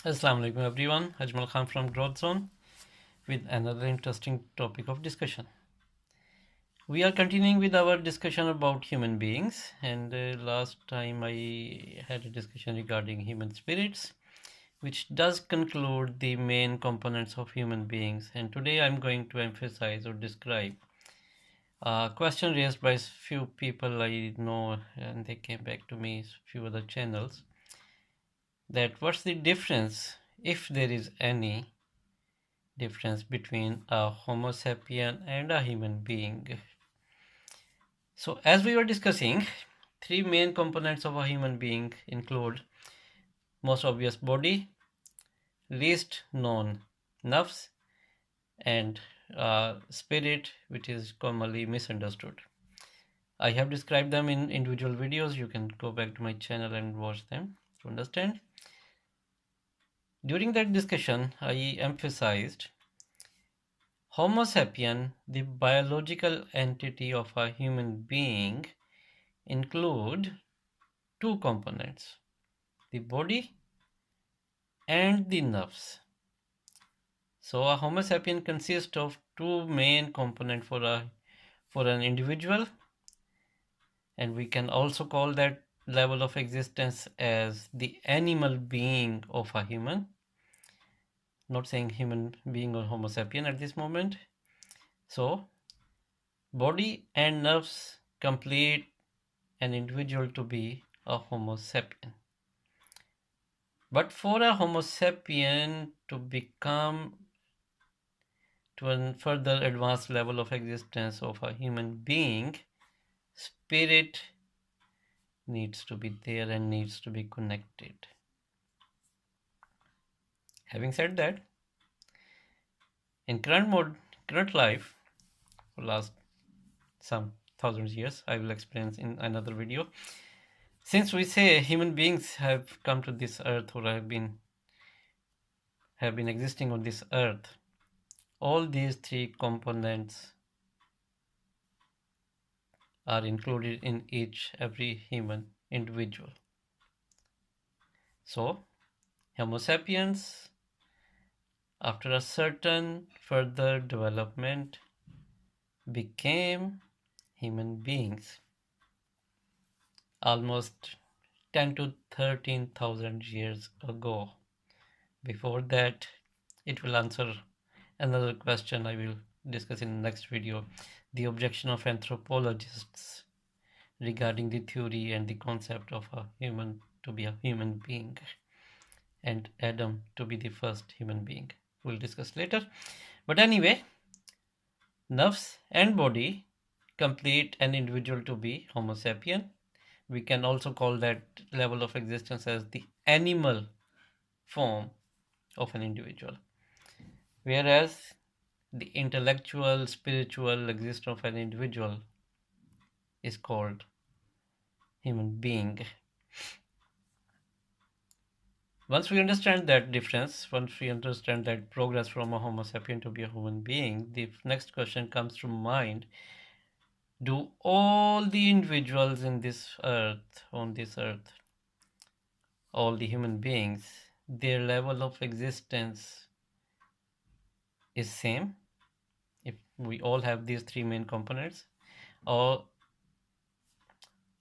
Assalamu alaikum everyone, Ajmal Khan from GrowthZone with another interesting topic of discussion. We are continuing with our discussion about human beings, and last time I had a discussion regarding human spirits, which does conclude the main components of human beings. And today I'm going to emphasize or describe a question raised by few people I know, and they came back to me, few other channels, that what's the difference, if there is any difference, between a Homo sapien and a human being. So, as we were discussing, three main components of a human being include most obvious body, least known nerves, and spirit, which is commonly misunderstood. I have described them in individual videos. You can go back to my channel and watch them to understand. During that discussion, I emphasized Homo sapien, the biological entity of a human being, include two components, the body and the nerves. So a Homo sapien consists of two main components for an individual, and we can also call that level of existence as the animal being of a human. Not saying human being or Homo sapien at this moment. So body and nerves complete an individual to be a Homo sapien. But for a Homo sapien to become to a further advanced level of existence of a human being, spirit needs to be there and needs to be connected. Having said that, in current life, for last some thousands years, I will explain in another video. Since we say human beings have come to this earth or have been existing on this earth, all these three components are included in every human individual. So, Homo sapiens, after a certain further development, became human beings almost 10 to 13,000 years ago. Before that, it will answer another question I will discuss in the next video, the objection of anthropologists regarding the theory and the concept of a human to be a human being and Adam to be the first human being. We'll discuss later. But anyway, nerves and body complete an individual to be Homo sapien. We can also call that level of existence as the animal form of an individual. Whereas the intellectual, spiritual existence of an individual is called human being. Once we understand that difference, once we understand that progress from a Homo sapien to be a human being, the next question comes to mind. Do all the individuals in this earth, on this earth, all the human beings, their level of existence is same? If we all have these three main components, or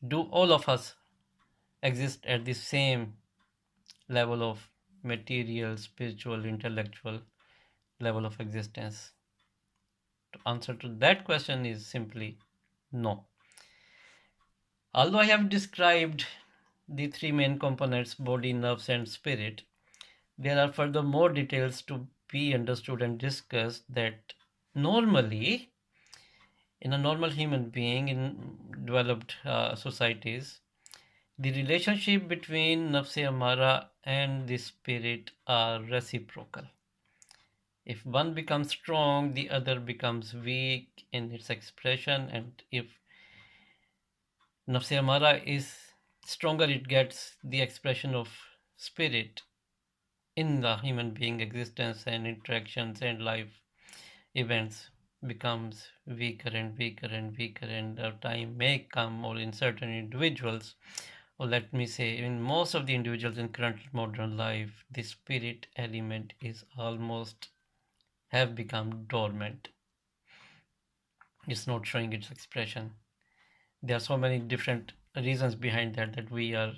do all of us exist at the same level of material, spiritual, intellectual level of existence? The answer to that question is simply no. Although I have described the three main components, body, nerves, and spirit, there are further more details to be understood and discussed that normally, in a normal human being in developed societies, the relationship between nafse amara and the spirit are reciprocal. If one becomes strong, the other becomes weak in its expression, and if nafse amara is stronger, it gets the expression of spirit in the human being existence and interactions and life events becomes weaker and weaker and weaker, and a time may come, or in certain individuals or let me say, in most of the individuals in current modern life, the spirit element is almost have become dormant. It's not showing its expression. There are so many different reasons behind that, that we are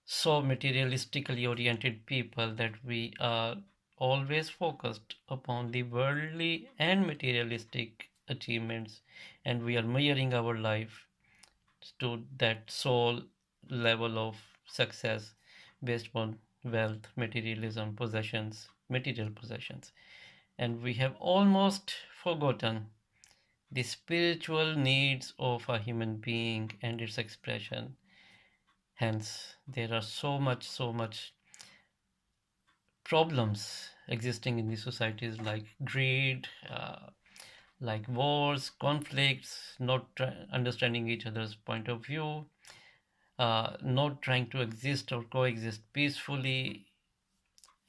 so materialistically oriented people that we are always focused upon the worldly and materialistic achievements, and we are measuring our life to that soul level of success based on wealth, materialism, possessions, material possessions. And we have almost forgotten the spiritual needs of a human being and its expression. Hence, there are so much problems existing in the societies like greed, like wars, conflicts, not understanding each other's point of view, not trying to exist or coexist peacefully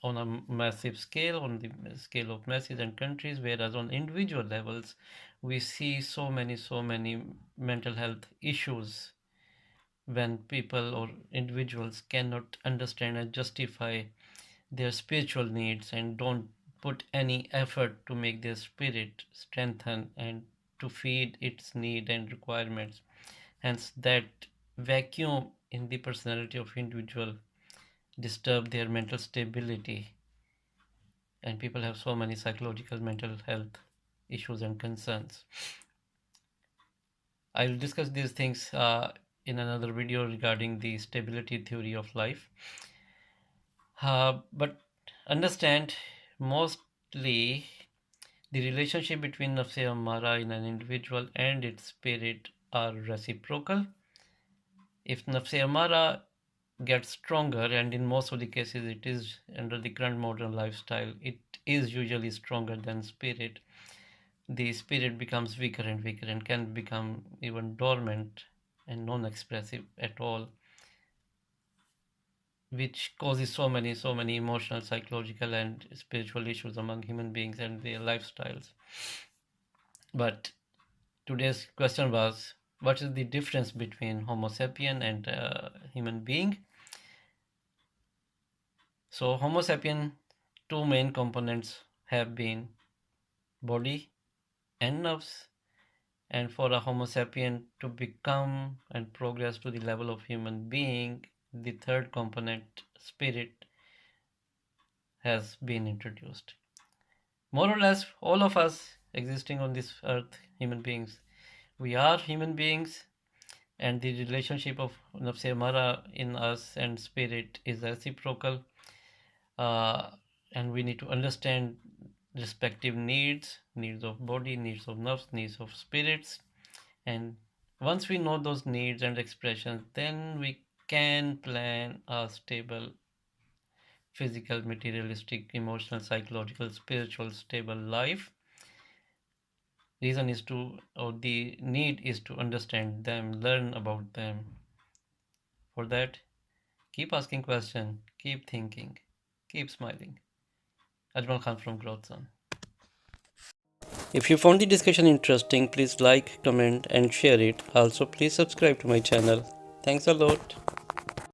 on a massive scale, on the scale of masses and countries, whereas on individual levels, we see so many mental health issues when people or individuals cannot understand and justify their spiritual needs and don't put any effort to make their spirit strengthen and to feed its need and requirements. Hence, that vacuum in the personality of individual disturb their mental stability, and people have so many psychological mental health issues and concerns. I will discuss these things in another video regarding the stability theory of life. But understand, mostly the relationship between nafse amara in an individual and its spirit are reciprocal. If nafse amara gets stronger, and in most of the cases it is under the current modern lifestyle, it is usually stronger than spirit. The spirit becomes weaker and weaker and can become even dormant and non-expressive at all, which causes so many emotional, psychological, and spiritual issues among human beings and their lifestyles. But today's question was, what is the difference between Homo sapien and human being? So Homo sapien, two main components have been body and nerves. And for a Homo sapien to become and progress to the level of human being, the third component, spirit, has been introduced. More or less, all of us existing on this earth, human beings, we are human beings, and the relationship of Nafse Mara in us and spirit is reciprocal. Uh, and we need to understand respective needs of body, needs of nerves, needs of spirits. And once we know those needs and expressions, then we can plan a stable physical, materialistic, emotional, psychological, spiritual, stable life. Reason is to, or the need is to understand them, learn about them. For that, keep asking questions, keep thinking, keep smiling. Ajmal Khan from GrowthZone. If you found the discussion interesting, please like, comment, and share it. Also, please subscribe to my channel. Thanks a lot.